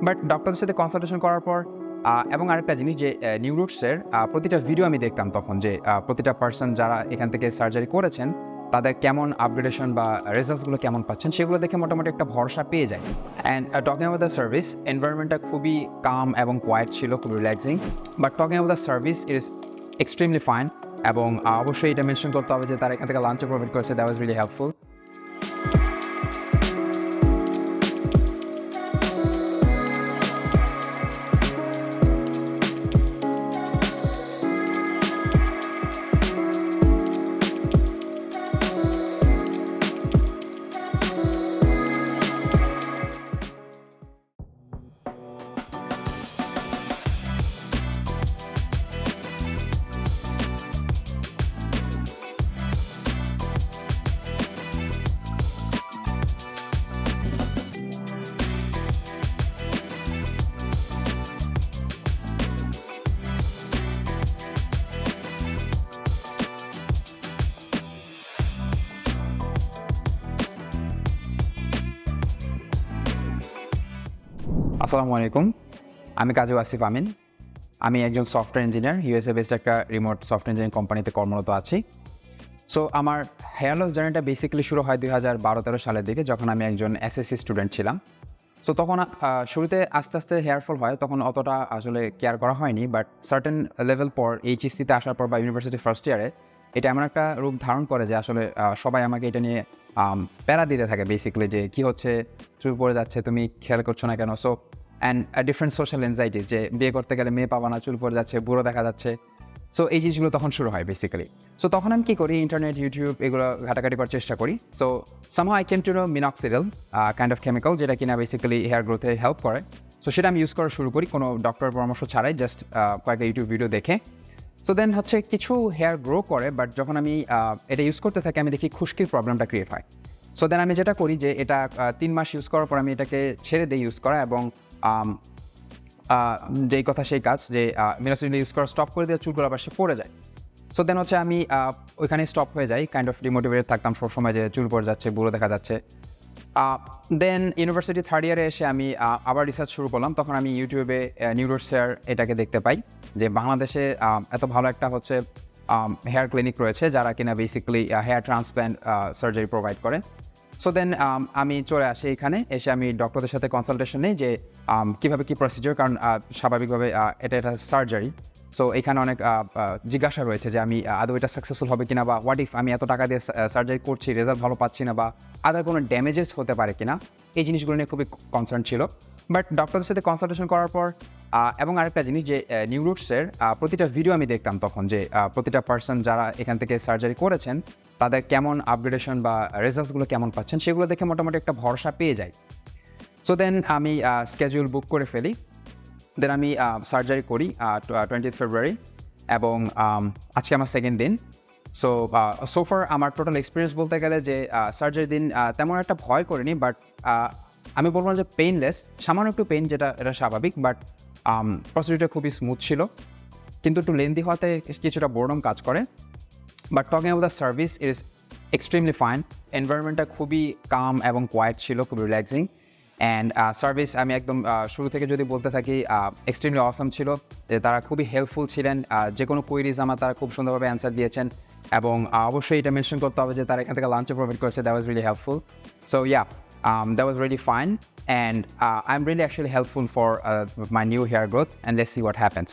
But ডক্টরের সাথে consultation করার পর এবং আরেকটা জিনিস যে নিউরোটসের প্রতিটা ভিডিও আমি দেখতাম তখন যে প্রতিটা পার্সন যারা এখান থেকে সার্জারি করেছেন তাদের কেমন আপগ্রেডেশন বা রেজাল্টসগুলো কেমন পাচ্ছেন সেগুলো দেখে মোটামুটি একটা ভরসা পেয়ে যায়। And talking about the service, এনভায়রনমেন্টটা খুবই কাম এবং কোয়াইট ছিল, খুব relaxing. But talking about the service it is extremely fine. এবং অবশ্যই এটা মেনশন করতে হবে যে তারা এখান থেকে লাঞ্চও প্রোভাইড করেছে, দ্যাট ওয়াজ রিয়েলি হেল্পফুল। আসসালামু আলাইকুম, আমি কাজী আসিফ আমিন। আমি একজন সফটওয়্যার ইঞ্জিনিয়ার, ইউএসএ বেসড একটা রিমোট সফটওয়্যার ইঞ্জিনিয়ারিং কোম্পানিতে কর্মরত আছি। সো আমার হেয়ার লস জার্নিটা বেসিক্যালি শুরু হয় 2012-13 সালের দিকে, যখন আমি একজন এসএসসি স্টুডেন্ট ছিলাম। সো তখন শুরুতে আস্তে আস্তে হেয়ার ফল হয়, তখন অতটা আসলে কেয়ার করা হয়নি। বাট সার্টেন লেভেল পর এইচএসসিতে আসার পর বা ইউনিভার্সিটি ফার্স্ট ইয়ারে এটা এমন একটা রূপ ধারণ করে যে আসলে সবাই আমাকে এটা নিয়ে প্যারা দিতে থাকে বেসিক্যালি, যে কী হচ্ছে, চুল পড়ে যাচ্ছে, তুমি খেয়াল করছো না কেন। সো অ্যান্ড ডিফারেন্ট সোশ্যাল এনজাইটিস, যে বিয়ে করতে গেলে মেয়ে পাবা না, চুল পড়ে যাচ্ছে, বুড়ো দেখা যাচ্ছে। সো এই জিনিসগুলো তখন শুরু হয় বেসিক্যালি। সো তখন আমি কী করি, ইন্টারনেট, ইউটিউব এগুলো ঘাটাঘাটি করার চেষ্টা করি। So somehow I came to know minoxidil kind of chemical, যেটা কিনা বেসিক্যালি হেয়ার গ্রোথে হেল্প করে। সো সেটা আমি ইউজ করা শুরু করি কোনো ডক্টরের পরামর্শ ছাড়াই, জাস্ট কয়েকটা ইউটিউব ভিডিও দেখে। সো দেন হচ্ছে কিছু হেয়ার গ্রো করে, বাট যখন আমি এটা ইউজ করতে থাকি আমি দেখি খুশকির প্রবলেমটা ক্রিয়েট হয়। সো দেন আমি যেটা করি যে এটা 3 মাস ইউজ করার পর আমি এটাকে ছেড়ে দিই ইউজ করা, এবং যেই কথা সেই কাজ, যে মিনক্সিডিল ইউজ করা স্টপ করে দিয়ে চুলগুলো আবার সে পড়ে যায়। সো দেন হচ্ছে আমি ওইখানে স্টপ হয়ে যাই, কাইন্ড অফ ডিমোটিভেটেড থাকতাম সবসময় যে চুল পড়ে যাচ্ছে, বুড়ো দেখা যাচ্ছে। দেন ইউনিভার্সিটি থার্ড ইয়ারে এসে আমি আবার রিসার্চ শুরু করলাম। তখন আমি ইউটিউবে নিউরোস হেয়ার এটাকে দেখতে পাই, যে বাংলাদেশে এত ভালো একটা হচ্ছে হেয়ার ক্লিনিক রয়েছে যারা কিনা basically hair transplant surgery provide করে। সো দেন আমি চলে আসি এখানে, এসে আমি ডক্টরদের সাথে কনসালটেশন নিই যে কীভাবে কী প্রসিডিওর, কারণ স্বাভাবিকভাবে এটা সার্জারি। সো এখানে অনেক জিজ্ঞাসা রয়েছে যে আমি আদৌ এটা সাকসেসফুল হবে কিনা, বা হোয়াট ইফ আমি এত টাকা দিয়ে সার্জারি করছি, রেজাল্ট ভালো পাচ্ছি না, বা আদার কোনো ড্যামেজেস হতে পারে কিনা, এই জিনিসগুলো নিয়ে খুবই কনসার্ন ছিল। বাট ডক্টরদের সাথে কনসালটেশন করার পর এবং আরেকটা জিনিস যে নিউরোটসের প্রতিটা ভিডিও আমি দেখতাম তখন, যে প্রতিটা পার্সন যারা এখান থেকে সার্জারি করেছেন তাদের কেমন আপগ্রেডেশন বা রেজাল্টসগুলো কেমন পাচ্ছেন সেগুলো দেখে মোটামুটি একটা ভরসা পেয়ে যাই। সো দেন আমি স্কেডিউল বুক করে ফেলি। দেন আমি সার্জারি করি 20 ফেব্রুয়ারি, এবং আজকে আমার সেকেন্ড দিন। সো সোফার আমার টোটাল এক্সপিরিয়েন্স বলতে গেলে যে সার্জারির দিন তেমন একটা ভয় করিনি, বাট আমি বলবো যে পেইনলেস, সামান্য একটু পেইন, যেটা এটা স্বাভাবিক। বাট প্রসিডিউরটা খুবই স্মুথ ছিল, কিন্তু একটু লেন্দি হওয়াতে কিছুটা বোরডম কাজ করে। But talking about the service it is extremely fine. এনভায়রনমেন্টটা খুবই কাম এবং কোয়াইট ছিল, খুব রিল্যাক্সিং। অ্যান্ড সার্ভিস আমি একদম শুরু থেকে যদি বলতে থাকি এক্সট্রিমলি অসাম ছিল, যে তারা খুবই হেল্পফুল ছিলেন। যে কোনো কোয়েরিজ আমার তারা খুব সুন্দরভাবে অ্যান্সার দিয়েছেন, এবং অবশ্যই এটা মেনশন করতে হবে যে তারা এখান থেকে লাঞ্চও প্রোভাইড করেছে, that was really helpful. So yeah, that was really fine, and I am really actually helpful for my new hair growth, and let's see what happens.